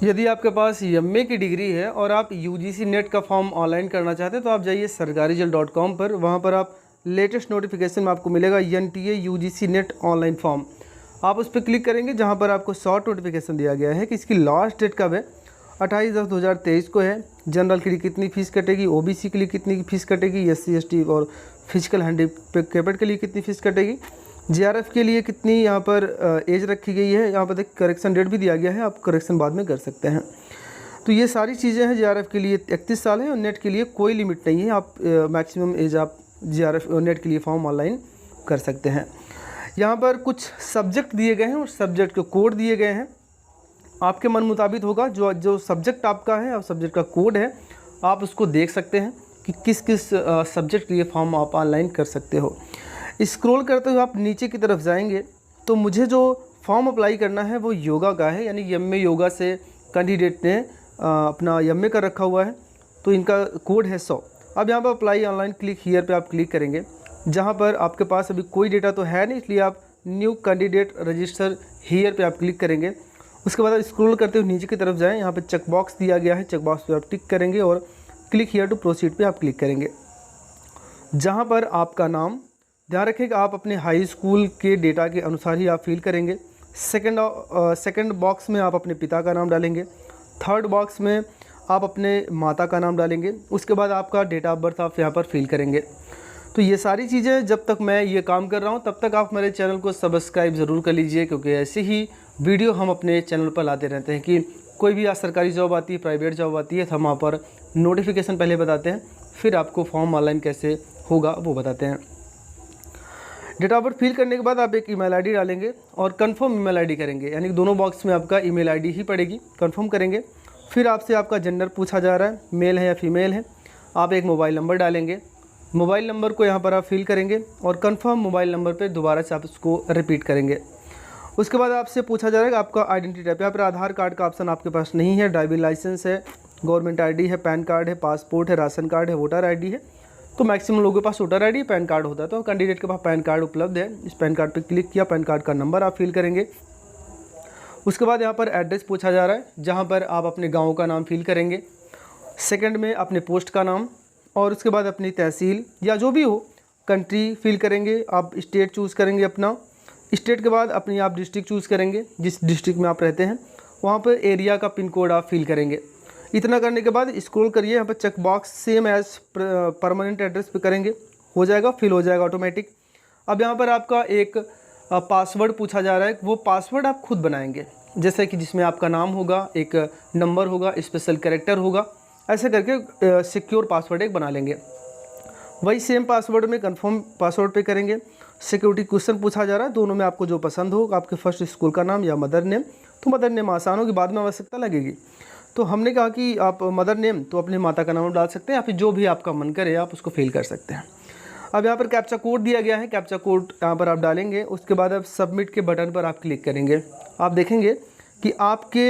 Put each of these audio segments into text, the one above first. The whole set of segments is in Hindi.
यदि आपके पास एमए की डिग्री है और आप यूजीसी नेट का फॉर्म ऑनलाइन करना चाहते हैं तो आप जाइए sarkarijal.com पर। वहाँ पर आप लेटेस्ट नोटिफिकेशन में आपको मिलेगा NTA UGC net online form. आप उस पर क्लिक करेंगे जहाँ पर आपको शॉर्ट नोटिफिकेशन दिया गया है कि इसकी लास्ट डेट कब है। 28/10/2023 को है। जनरल के लिए कितनी फ़ीस कटेगी, OBC के लिए कितनी फ़ीस कटेगी, SC ST और फिजिकल हैंडीकैप्ड के लिए कितनी फ़ीस कटेगी, JRF के लिए कितनी यहाँ पर एज रखी गई है। यहाँ पर करेक्शन डेट भी दिया गया है, आप करेक्शन बाद में कर सकते हैं। तो ये सारी चीज़ें हैं। JRF के लिए 31 साल है और नेट के लिए कोई लिमिट नहीं है। आप मैक्सिमम एज आप JRF नेट के लिए फॉर्म ऑनलाइन कर सकते हैं। यहाँ पर कुछ सब्जेक्ट दिए गए हैं और सब्जेक्ट के कोड दिए गए हैं। आपके मन मुताबिक होगा जो सब्जेक्ट आपका है और सब्जेक्ट का कोड है, आप उसको देख सकते हैं कि किस किस सब्जेक्ट के लिए फॉर्म आप ऑनलाइन कर सकते हो। स्क्रॉल करते हुए आप नीचे की तरफ जाएंगे तो मुझे जो फॉर्म अप्लाई करना है वो योगा का है, यानी MA योगा से कैंडिडेट ने अपना MA कर रखा हुआ है, तो इनका कोड है 100। अब यहाँ पर अप्लाई ऑनलाइन क्लिक हियर पे आप क्लिक करेंगे, जहाँ पर आपके पास अभी कोई डेटा तो है नहीं, इसलिए आप न्यू कैंडिडेट रजिस्टर हियर पे आप क्लिक करेंगे। उसके बाद आप स्क्रॉल करते हुए नीचे की तरफ जाएँ, यहाँ पर चेक बॉक्स दिया गया है, चेक बॉक्स पर आप टिक करेंगे और क्लिक हियर टू प्रोसीड पे आप क्लिक करेंगे। जहाँ पर आपका नाम, ध्यान रखिएगा आप अपने हाई स्कूल के डेटा के अनुसार ही आप फिल करेंगे। सेकंड बॉक्स में आप अपने पिता का नाम डालेंगे। थर्ड बॉक्स में आप अपने माता का नाम डालेंगे। उसके बाद आपका डेट ऑफ बर्थ आप यहाँ पर फिल करेंगे। तो ये सारी चीज़ें जब तक मैं ये काम कर रहा हूँ तब तक आप मेरे चैनल को सब्सक्राइब ज़रूर कर लीजिए, क्योंकि ऐसे ही वीडियो हम अपने चैनल पर लाते रहते हैं कि कोई भी आज सरकारी जॉब आती है, प्राइवेट जॉब आती है, तो हम वहाँ पर नोटिफिकेशन पहले बताते हैं, फिर आपको फॉर्म ऑनलाइन कैसे होगा वो बताते हैं। डेट ऑफ बर्थ फिल करने के बाद आप एक ईमेल आईडी डालेंगे और कंफर्म ईमेल आईडी करेंगे, यानी दोनों बॉक्स में आपका ईमेल आईडी ही पड़ेगी। कंफर्म करेंगे। फिर आपसे आपका जेंडर पूछा जा रहा है, मेल है या फीमेल है। आप एक मोबाइल नंबर डालेंगे। मोबाइल नंबर को यहाँ पर आप फिल करेंगे और कंफर्म मोबाइल नंबर पे दोबारा से आप उसको रिपीट करेंगे। उसके बाद आपसे पूछा जा रहा है आपका आइडेंटिटी टाइप। यहाँ पर आधार कार्ड का ऑप्शन आपके पास नहीं है, ड्राइविंग लाइसेंस है, गवर्नमेंट ID है, पैन कार्ड है, पासपोर्ट है, राशन कार्ड है, वोटर ID है। तो मैक्सिमम लोगों के पास वोटर ID, पैन कार्ड होता है, तो कैंडिडेट के पास पैन कार्ड उपलब्ध है। इस पैन कार्ड पे क्लिक किया, पैन कार्ड का नंबर आप फिल करेंगे। उसके बाद यहाँ पर एड्रेस पूछा जा रहा है, जहाँ पर आप अपने गांव का नाम फिल करेंगे। सेकंड में अपने पोस्ट का नाम और उसके बाद अपनी तहसील या जो भी हो, कंट्री फिल करेंगे। आप स्टेट चूज़ करेंगे अपना। स्टेट के बाद अपनी आप डिस्ट्रिक्ट चूज़ करेंगे, जिस डिस्ट्रिक्ट में आप रहते हैं वहाँ पर एरिया का पिन कोड आप फिल करेंगे। इतना करने के बाद स्क्रॉल करिए, यहाँ पर check box same as permanent address पे करेंगे, हो जाएगा, फिल हो जाएगा ऑटोमेटिक। अब यहाँ पर आपका एक पासवर्ड पूछा जा रहा है, वो पासवर्ड आप खुद बनाएंगे, जैसे कि जिसमें आपका नाम होगा, एक नंबर होगा, स्पेशल कैरेक्टर होगा, ऐसे करके सिक्योर पासवर्ड एक बना लेंगे। वही सेम पासवर्ड में कंफर्म पासवर्ड पे करेंगे। सिक्योरिटी क्वेश्चन पूछा जा रहा है, दोनों में आपको जो पसंद हो, आपके फर्स्ट स्कूल का नाम या मदर नेम, तो मदर नेम आसान होगी, बाद में आवश्यकता लगेगी। तो हमने कहा कि आप मदर नेम तो अपनी माता का नाम डाल सकते हैं या फिर जो भी आपका मन करे आप उसको फिल कर सकते हैं। अब यहाँ पर कैप्चा कोड दिया गया है, कैप्चा कोड यहाँ पर आप डालेंगे। उसके बाद आप सबमिट के बटन पर आप क्लिक करेंगे। आप देखेंगे कि आपके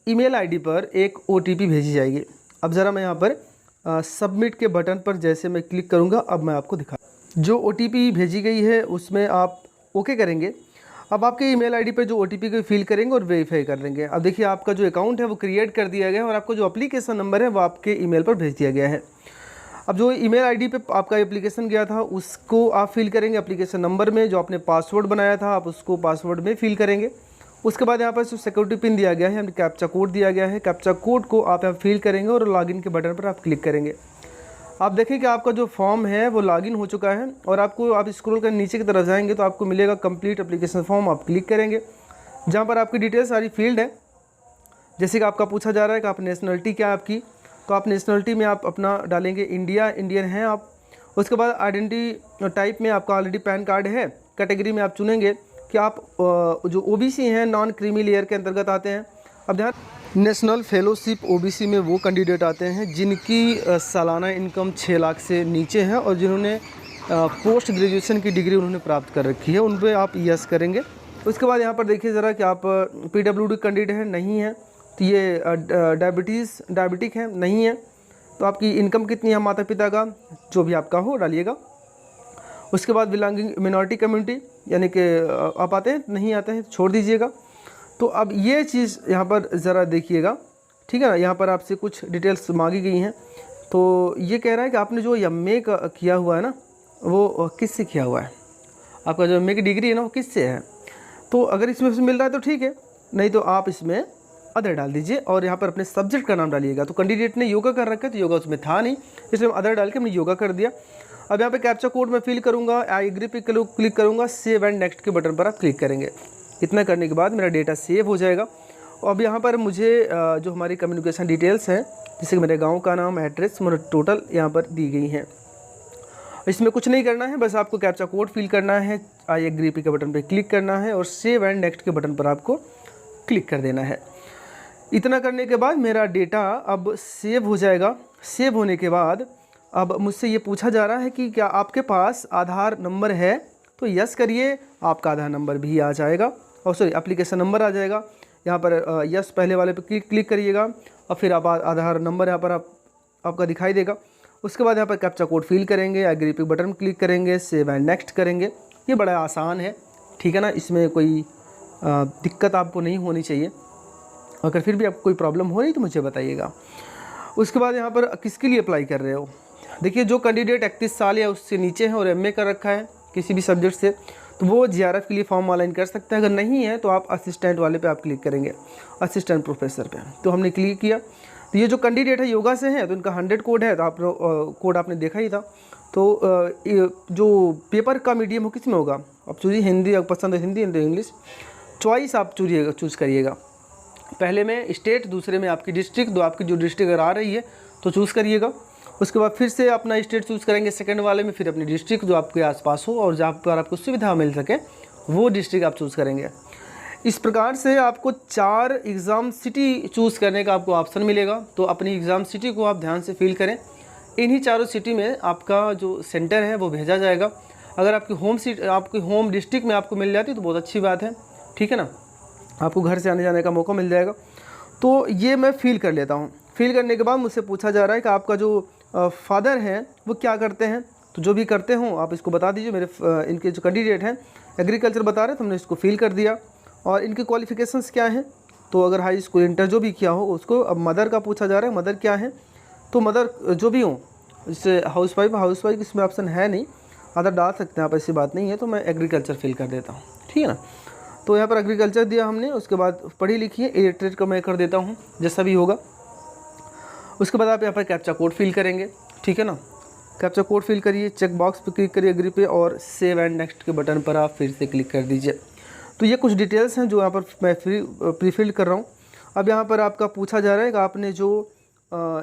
ईमेल आईडी पर एक OTP भेजी जाएगी। अब ज़रा मैं यहाँ पर सबमिट के बटन पर जैसे मैं क्लिक करूँगा, अब मैं आपको दिखा, जो OTP भेजी गई है उसमें आप ओके करेंगे। अब आपके ईमेल आईडी पे जो OTP को फिल करेंगे और वेरीफाई कर देंगे। अब देखिए आपका जो अकाउंट है वो क्रिएट कर दिया गया है और आपको जो एप्लीकेशन नंबर है वो आपके ईमेल पर भेज दिया गया है। अब जो ईमेल आईडी पे आपका एप्लीकेशन गया था उसको आप फिल करेंगे। एप्लीकेशन नंबर में जो आपने पासवर्ड बनाया था आप उसको पासवर्ड में फिल करेंगे। उसके बाद यहाँ पर जो सिक्योरिटी पिन दिया गया है, कैप्चा कोड दिया गया है, कैप्चा कोड को आप यहाँ फिल करेंगे और लॉगिन के बटन पर आप क्लिक करेंगे। आप देखें कि आपका जो फॉर्म है वो लॉगिन हो चुका है और आपको आप स्क्रॉल कर नीचे की तरफ जाएंगे तो आपको मिलेगा कंप्लीट एप्लीकेशन फॉर्म। आप क्लिक करेंगे, जहाँ पर आपकी डिटेल्स सारी फील्ड है। जैसे कि आपका पूछा जा रहा है कि आप नेशनलिटी क्या है आपकी, तो आप नेशनलिटी में आप अपना डालेंगे इंडिया, इंडियन हैं आप। उसके बाद आइडेंटिटी टाइप में आपका ऑलरेडी पैन कार्ड है। कैटेगरी में आप चुनेंगे कि आप जो OBC हैं, नॉन क्रीमी लेयर के अंतर्गत आते हैं। अब ध्यान, नेशनल फेलोशिप OBC में वो कैंडिडेट आते हैं जिनकी सालाना इनकम 6 लाख से नीचे है और जिन्होंने पोस्ट ग्रेजुएशन की डिग्री उन्होंने प्राप्त कर रखी है, उन पर आप यस करेंगे। उसके बाद यहाँ पर देखिए ज़रा कि आप PWD कैंडिडेट है, नहीं है, तो ये डायबिटिक है, नहीं है, तो आपकी इनकम कितनी है माता पिता का, जो भी आपका हो डालिएगा। उसके बाद बिलोंगिंग मिनॉरिटी कम्युनिटी, यानी कि आप आते हैं नहीं आते हैं छोड़ दीजिएगा। तो अब ये चीज़ यहाँ पर ज़रा देखिएगा, ठीक है ना। यहाँ पर आपसे कुछ डिटेल्स मांगी गई हैं। तो ये कह रहा है कि आपने जो एमए का किया हुआ है ना, वो किससे किया हुआ है, आपका जो एमए की डिग्री है ना वो किससे है। तो अगर इसमें से मिल रहा है तो ठीक है, नहीं तो आप इसमें अदर डाल दीजिए और यहाँ पर अपने सब्जेक्ट का नाम डालिएगा। तो कैंडिडेट ने योगा कर रखा है तो योगा उसमें था नहीं, इसलिए अदर डाल के हमने योगा कर दिया। अब यहाँ पे कैप्चा कोड मैं फिल करूँगा, आई एग्री पे क्लिक करूँगा, सेव एंड नेक्स्ट के बटन पर आप क्लिक करेंगे। इतना करने के बाद मेरा डेटा सेव हो जाएगा। और अब यहाँ पर मुझे जो हमारी कम्युनिकेशन डिटेल्स हैं, जैसे कि मेरे गाँव का नाम, एड्रेस, मेरा टोटल यहाँ पर दी गई हैं। इसमें कुछ नहीं करना है, बस आपको कैप्चा कोड फिल करना है, आई एग्री पे के बटन पर क्लिक करना है और सेव एंड नेक्स्ट के बटन पर आपको क्लिक कर देना है। इतना करने के बाद मेरा डेटा अब सेव हो जाएगा। सेव होने के बाद अब मुझसे ये पूछा जा रहा है कि क्या आपके पास आधार नंबर है, तो यस करिए, आपका आधार नंबर भी आ जाएगा, और सॉरी एप्लीकेशन नंबर आ जाएगा। यहाँ पर यस पहले वाले पे क्लिक करिएगा और फिर आप आधार नंबर यहाँ पर आपका दिखाई देगा। उसके बाद यहाँ पर कैप्चा कोड फिल करेंगे, एग्री पे बटन क्लिक करेंगे, सेव एंड नेक्स्ट करेंगे। ये बड़ा आसान है, ठीक है ना, इसमें कोई दिक्कत आपको नहीं होनी चाहिए। अगर फिर भी आपको कोई प्रॉब्लम हो रही तो मुझे बताइएगा। उसके बाद यहाँ पर किसके लिए अप्लाई कर रहे हो, देखिए जो कैंडिडेट 31 साल या उससे नीचे है और एमए कर रखा है किसी भी सब्जेक्ट से, तो वो जीआरएफ के लिए फॉर्म ऑनलाइन कर सकते हैं। अगर नहीं है तो आप असिस्टेंट वाले पे आप क्लिक करेंगे, असिस्टेंट प्रोफेसर पे। तो हमने क्लिक किया। तो ये जो कैंडिडेट है योगा से है तो इनका 100 कोड है, तो आप कोड आपने देखा ही था। तो जो पेपर का मीडियम हो किस में होगा, आप चूजिए हिंदी, अगर पसंद है हिंदी, इंग्लिश, चॉइस आप चूज़ करिएगा। पहले में स्टेट, दूसरे में आपकी डिस्ट्रिक्ट, दो आपकी जो डिस्ट्रिक्ट अगर आ रही है तो चूज़ करिएगा। उसके बाद फिर से अपना स्टेट चूज़ करेंगे सेकंड वाले में, फिर अपनी डिस्ट्रिक्ट जो आपके आसपास हो और जहाँ पर आपको सुविधा मिल सके वो डिस्ट्रिक्ट आप चूज़ करेंगे। इस प्रकार से आपको 4 एग्ज़ाम सिटी चूज़ करने का आपको ऑप्शन मिलेगा। तो अपनी एग्ज़ाम सिटी को आप ध्यान से फिल करें। इन्हीं चारों सिटी में आपका जो सेंटर है वो भेजा जाएगा। अगर आपकी होम डिस्ट्रिक्ट में आपको मिल जाती है तो बहुत अच्छी बात है, ठीक है ना, आपको घर से आने जाने का मौका मिल जाएगा। तो ये मैं फ़िल कर लेता हूँ। फिल करने के बाद मुझसे पूछा जा रहा है कि आपका जो फादर हैं वो क्या करते हैं। तो जो भी करते हों आप इसको बता दीजिए। मेरे इनके जो कैंडिडेट हैं एग्रीकल्चर बता रहे हैं, तो हमने इसको फिल कर दिया। और इनके क्वालिफ़िकेशंस क्या हैं, तो अगर हाई स्कूल इंटर जो भी किया हो उसको। अब मदर का पूछा जा रहा है, मदर क्या है, तो मदर जो भी हो, जैसे हाउस वाइफ इसमें ऑप्शन है नहीं, अदर डाल सकते हैं आप, ऐसी बात नहीं है। तो मैं एग्रीकल्चर फिल कर देता हूँ, ठीक है ना। तो यहाँ पर एग्रीकल्चर दिया हमने। उसके बाद पढ़ी लिखी है, इलिटरेट का मैं कर देता हूँ, जैसा भी होगा। उसके बाद आप यहाँ पर कैप्चा कोड फिल करेंगे, ठीक है ना। कैप्चा कोड फिल करिए, चेक बॉक्स पे क्लिक करिए एग्री पे, और सेव एंड नेक्स्ट के बटन पर आप फिर से क्लिक कर दीजिए। तो ये कुछ डिटेल्स हैं जो यहाँ पर मैं प्री फिल कर रहा हूँ। अब यहाँ पर आपका पूछा जा रहा है कि आपने जो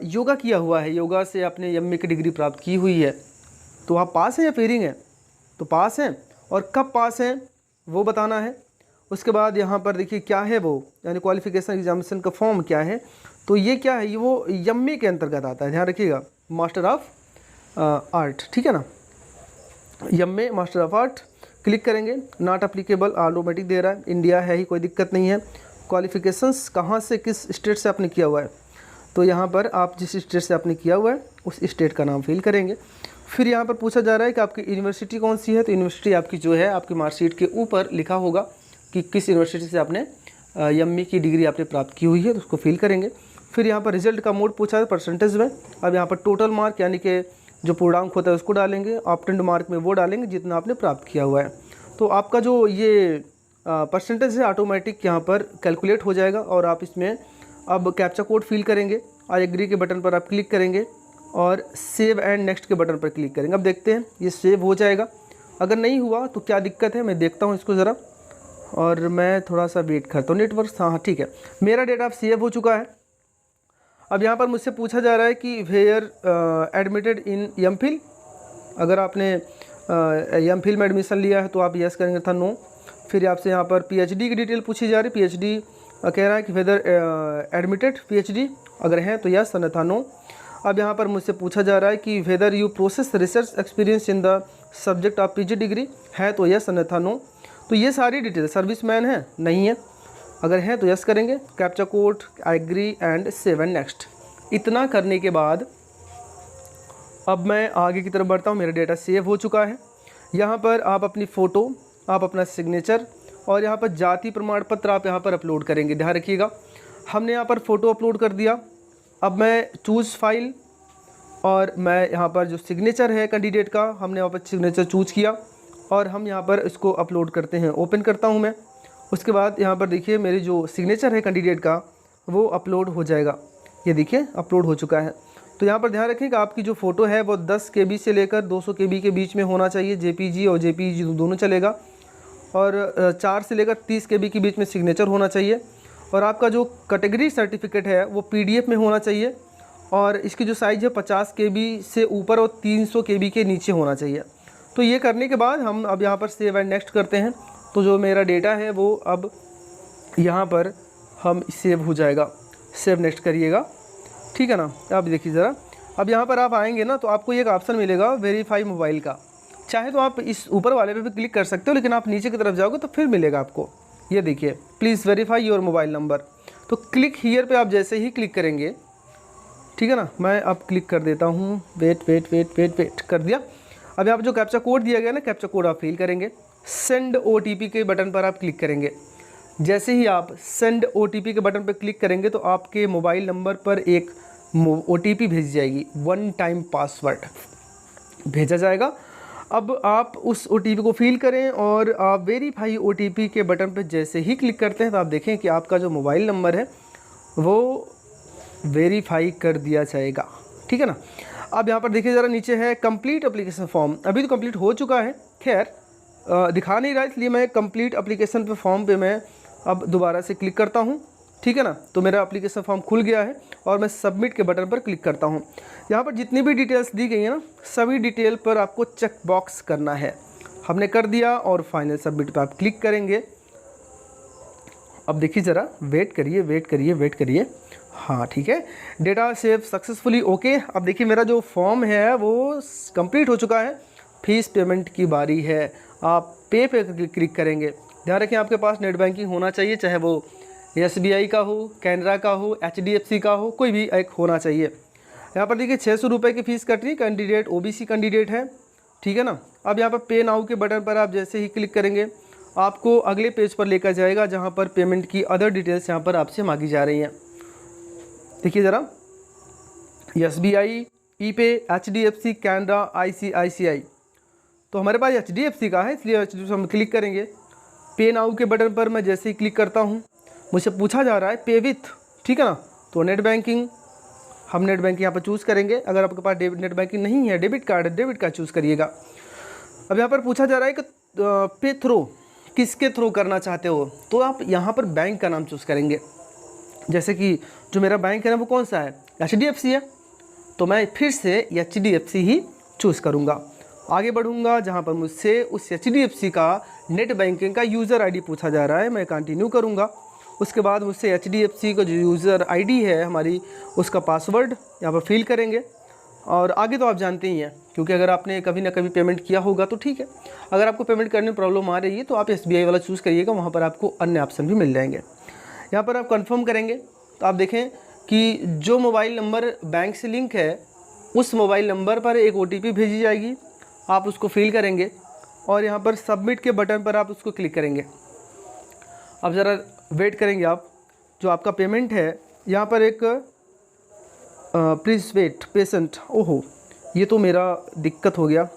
योगा किया हुआ है, योगा से आपने एमए की डिग्री प्राप्त की हुई है, तो आप पास हैं या फेलिंग हैं। तो पास हैं, और कब पास हैं वो बताना है। उसके बाद यहाँ पर देखिए क्या है वो, यानी क्वालिफिकेशन एग्जामिनेशन का फॉर्म क्या है। तो ये क्या है, ये वो एमए के अंतर्गत आता है, ध्यान रखिएगा, मास्टर ऑफ आर्ट, ठीक है ना, MA master of art. Click करेंगे, नॉट एप्लीकेबल ऑटोमेटिक दे रहा है, इंडिया है ही, कोई दिक्कत नहीं है। क्वालिफिकेशंस कहाँ से, किस स्टेट से आपने किया हुआ है, तो यहाँ पर आप जिस स्टेट से आपने किया हुआ है उस स्टेट का नाम फिल करेंगे। फिर यहाँ पर पूछा जा रहा है कि आपकी यूनिवर्सिटी कौन सी है, तो यूनिवर्सिटी आपकी जो है आपकी मार्कशीट के ऊपर लिखा होगा कि किस यूनिवर्सिटी से आपने एमए की डिग्री आपने प्राप्त की हुई है, तो उसको फिल करेंगे। फिर यहाँ पर रिजल्ट का मोड पूछा है परसेंटेज में। अब यहाँ पर टोटल मार्क यानी कि जो पूर्णांक होता है उसको डालेंगे, ऑप्टेंड मार्क में वो डालेंगे जितना आपने प्राप्त किया हुआ है। तो आपका जो ये परसेंटेज है ऑटोमेटिक यहाँ पर कैलकुलेट हो जाएगा। और आप इसमें अब कैप्चा कोड फिल करेंगे, आई एग्री के बटन पर आप क्लिक करेंगे और सेव एंड नेक्स्ट के बटन पर क्लिक करेंगे। अब देखते हैं ये सेव हो जाएगा। अगर नहीं हुआ तो क्या दिक्कत है, मैं देखता हूँ इसको ज़रा, और मैं थोड़ा सा वेट करता हूँ। नेटवर्क, हाँ ठीक है, मेरा डेटा अब सेव हो चुका है। अब यहाँ पर मुझसे पूछा जा रहा है कि वेयर एडमिटेड इन एमफिल। अगर आपने एमफिल में एडमिशन लिया है तो आप यस करेंगे, था नो। फिर आपसे यहाँ पर पीएचडी की डिटेल पूछी जा रही है। पीएचडी कह रहा है कि वेदर एडमिटेड पीएचडी, अगर है तो यस, अन्यथा नो। अब यहाँ पर मुझसे पूछा जा रहा है कि whether you process research experience in the subject of PG degree, है तो यस, अन्यथा नो। तो ये सारी डिटेल, सर्विसमैन है, नहीं है, अगर है तो यस करेंगे। Captcha code, agree and save and next. इतना करने के बाद अब मैं आगे की तरफ बढ़ता हूँ। मेरा डेटा सेव हो चुका है। यहाँ पर आप अपनी फ़ोटो, आप अपना सिग्नेचर और यहाँ पर जाति प्रमाण पत्र आप यहाँ पर अपलोड करेंगे। ध्यान रखिएगा, हमने यहाँ पर फ़ोटो अपलोड कर दिया। अब मैं चूज़ फाइल, और मैं यहाँ पर जो सिग्नेचर है कैंडिडेट का, हमने यहाँ पर सिग्नेचर चूज़ किया और हम यहाँ पर इसको अपलोड करते हैं। ओपन करता हूँ मैं। उसके बाद यहाँ पर देखिए मेरी जो सिग्नेचर है कैंडिडेट का वो अपलोड हो जाएगा। ये देखिए अपलोड हो चुका है। तो यहाँ पर ध्यान रखें कि आपकी जो फ़ोटो है वो 10 KB से लेकर 200 KB के बीच में होना चाहिए। JPG और JPG दोनों चलेगा। और 4 से लेकर 30 KB के बीच में सिग्नेचर होना चाहिए। और आपका जो कैटेगरी सर्टिफिकेट है वो PDF में होना चाहिए। और इसकी जो साइज़ है 50 KB से ऊपर और 300 KB के नीचे होना चाहिए। तो ये करने के बाद हम अब यहाँ पर सेव एंड नेक्स्ट करते हैं। तो जो मेरा डेटा है वो अब यहाँ पर हम सेव हो जाएगा। सेव नेक्स्ट करिएगा, ठीक है ना। अब देखिए ज़रा, अब यहाँ पर आप आएंगे ना तो आपको एक ऑप्शन मिलेगा वेरीफाई मोबाइल का। चाहे तो आप इस ऊपर वाले पे भी क्लिक कर सकते हो, लेकिन आप नीचे की तरफ जाओगे तो फिर मिलेगा आपको। ये देखिए, please verify your mobile number. तो क्लिक हियर पे आप जैसे ही क्लिक करेंगे, ठीक है ना, मैं अब क्लिक कर देता हूँ। वेट कर दिया। अब यहाँ पर जो कैप्चा कोड दिया गया ना, कैप्चा कोड आप फिल करेंगे। सेंड OTP के बटन पर आप क्लिक करेंगे। जैसे ही आप सेंड OTP के बटन पर क्लिक करेंगे तो आपके मोबाइल नंबर पर एक OTP भेजी जाएगी, 1 टाइम पासवर्ड भेजा जाएगा। अब आप उस OTP को फिल करें और आप वेरीफाई OTP के बटन पर जैसे ही क्लिक करते हैं तो आप देखें कि आपका जो मोबाइल नंबर है वो वेरीफाई कर दिया जाएगा, ठीक है ना। अब यहाँ पर देखिए ज़रा, नीचे है कंप्लीट एप्लीकेशन फॉर्म। अभी तो कंप्लीट हो चुका है, खैर दिखा नहीं रहा, इसलिए मैं कंप्लीट एप्लीकेशन पे फॉर्म पे मैं अब दोबारा से क्लिक करता हूँ, ठीक है ना। तो मेरा एप्लीकेशन फॉर्म खुल गया है और मैं सबमिट के बटन पर क्लिक करता हूँ। यहाँ पर जितनी भी डिटेल्स दी गई है ना, सभी डिटेल पर आपको चेक बॉक्स करना है। हमने कर दिया और फाइनल सबमिट पर आप क्लिक करेंगे। अब देखिए ज़रा, वेट करिए। हाँ ठीक है, डेटा सेव सक्सेसफुली, ओके। अब देखिए मेरा जो फॉर्म है वो कंप्लीट हो चुका है। फीस पेमेंट की बारी है, आप पे क्लिक करेंगे। ध्यान रखें आपके पास नेट बैंकिंग होना चाहिए, चाहे वो SBI का हो, कैनरा का हो, HDFC का हो, कोई भी एक होना चाहिए। यहाँ पर देखिए 600 रुपये की फ़ीस कट रही है। कैंडिडेट OBC कैंडिडेट है, ठीक है ना। अब यहाँ पर पे नाउ के बटन पर आप जैसे ही क्लिक करेंगे आपको अगले पेज पर लेकर जाएगा जहाँ पर पेमेंट की अदर डिटेल्स यहाँ पर आपसे मांगी जा रही हैं। देखिए ज़रा, SBI, ePay, HDFC, Canara, ICICI। तो हमारे पास HDFC का है, इसलिए HDFC हम क्लिक करेंगे। पे नाउ के बटन पर मैं जैसे ही क्लिक करता हूँ मुझसे पूछा जा रहा है पे विथ, ठीक है ना। तो नेट बैंकिंग, हम नेट बैंकिंग यहाँ पर चूज़ करेंगे। अगर आपके पास नेट बैंकिंग नहीं है, डेबिट कार्ड चूज़ करिएगा। अब यहाँ पर पूछा जा रहा है कि पे थ्रू किसके थ्रू करना चाहते हो, तो आप यहाँ पर बैंक का नाम चूज़ करेंगे। जैसे कि जो मेरा बैंक है ना वो कौन सा है, HDFC है, तो मैं फिर से HDFC ही चूज़ करूँगा। आगे बढ़ूँगा, जहाँ पर मुझसे उस HDFC का नेट बैंकिंग का यूज़र ID पूछा जा रहा है, मैं कंटिन्यू करूँगा। उसके बाद मुझसे HDFC का जो यूज़र ID है हमारी, उसका पासवर्ड यहाँ पर फिल करेंगे। और आगे तो आप जानते ही हैं, क्योंकि अगर आपने कभी ना कभी पेमेंट किया होगा तो ठीक है। अगर आपको पेमेंट करने में प्रॉब्लम आ रही है तो आप SBI वाला चूज़ करिएगा, वहाँ पर आपको अन्य ऑप्शन भी मिल जाएंगे। यहाँ पर आप कंफर्म करेंगे तो आप देखें कि जो मोबाइल नंबर बैंक से लिंक है उस मोबाइल नंबर पर एक OTP भेजी जाएगी, आप उसको फिल करेंगे और यहाँ पर सबमिट के बटन पर आप उसको क्लिक करेंगे। अब ज़रा वेट करेंगे आप, जो आपका पेमेंट है यहाँ पर एक प्लीज़ वेट पेशेंट, ओहो ये तो मेरा दिक्कत हो गया,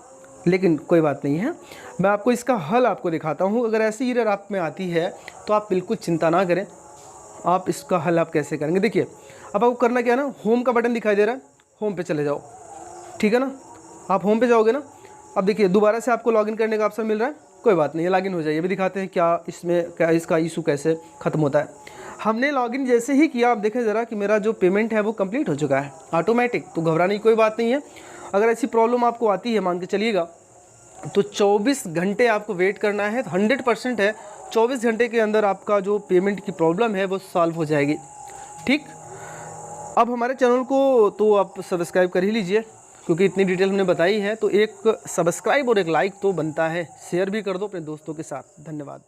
लेकिन कोई बात नहीं है, मैं आपको इसका हल आपको दिखाता हूँ। अगर ऐसी एरर आप में आती है तो आप बिल्कुल चिंता ना करें, आप इसका हल आप कैसे करेंगे। देखिए अब आपको करना क्या है ना, होम का बटन दिखाई दे रहा है, होम पे चले जाओ, ठीक है ना। आप होम पे जाओगे ना, अब देखिए दोबारा से आपको लॉगिन करने का ऑप्शन मिल रहा है, कोई बात नहीं है, लॉगिन हो जाइए। अभी दिखाते हैं क्या इसका इशू कैसे ख़त्म होता है। हमने लॉगिन जैसे ही किया, आप देखें ज़रा कि मेरा जो पेमेंट है वो कंप्लीट हो चुका है ऑटोमेटिक। तो घबराने की कोई बात नहीं है। अगर ऐसी प्रॉब्लम आपको आती है, मान के चलिएगा, तो 24 घंटे आपको वेट करना है। 100% है, 24 घंटे के अंदर आपका जो पेमेंट की प्रॉब्लम है वो सॉल्व हो जाएगी, ठीक। अब हमारे चैनल को तो आप सब्सक्राइब कर ही लीजिए, क्योंकि इतनी डिटेल हमने बताई है, तो एक सब्सक्राइब और एक लाइक तो बनता है। शेयर भी कर दो अपने दोस्तों के साथ। धन्यवाद।